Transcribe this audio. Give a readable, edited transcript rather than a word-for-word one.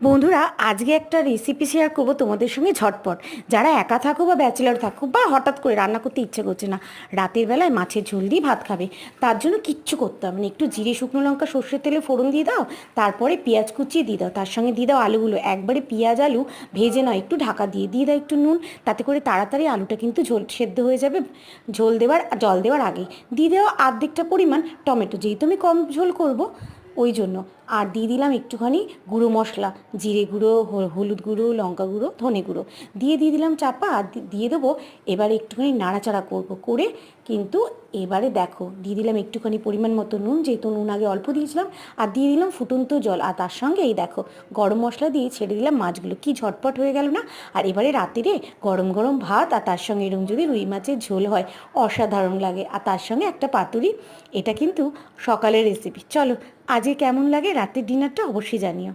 বন্ধুরা, আজকে একটা রেসিপি শেয়ার করবো তোমাদের সঙ্গে ঝটপট। যারা একা থাকো বা ব্যাচেলার থাকো বা হঠাৎ করে রান্না করতে ইচ্ছে করছে না, রাতের বেলায় মাছের ঝোল দিয়ে ভাত খাবে, তার জন্য কিচ্ছু করতে হবে না। একটু জিরে, শুকনো লঙ্কা, সর্ষের তেলে ফোড়ন দিয়ে দাও, তারপরে পেঁয়াজ কুচিয়ে দিয়ে দাও, তার সঙ্গে দিয়ে দাও আলুগুলো। একবারে পেঁয়াজ আলু ভেজে নাও, একটু ঢাকা দিয়ে দিয়ে দাও একটু নুন, তাতে করে তাড়াতাড়ি আলুটা কিন্তু ঝোল সেদ্ধ হয়ে যাবে। জল দেওয়ার আগেই দিয়ে দেওয়া অর্ধেকটা পরিমাণ টমেটো, যেহেতু আমি কম ঝোল করব ওই জন্য। আর দিয়ে দিলাম একটুখানি গুঁড়ো মশলা, জিরে গুঁড়ো, হলুদ গুঁড়ো, লঙ্কা গুঁড়ো, ধনে গুঁড়ো দিয়ে দিলাম চাপা। আর দিয়ে দেবো। এবারে একটুখানি নাড়াচাড়া করে কিন্তু এবারে দেখো দিয়ে দিলাম একটুখানি পরিমাণ মতো নুন, যেহেতু নুন আগে অল্প দিয়েছিলাম। আর দিয়ে দিলাম ফুটন্ত জল, আর তার সঙ্গে এই দেখো গরম মশলা দিয়ে ছেড়ে দিলাম মাছগুলো। কি ঝটপট হয়ে গেল না? আর এবারে রাত্রিরে গরম গরম ভাত, আর তার সঙ্গে এরকম যদি রুই মাছের ঝোল হয়, অসাধারণ লাগে। আর তার সঙ্গে একটা পাতুরি। এটা কিন্তু সকালের রেসিপি। চলো, আজকে কেমন লাগে রাতের ডিনারটা অবশ্যই জানিও।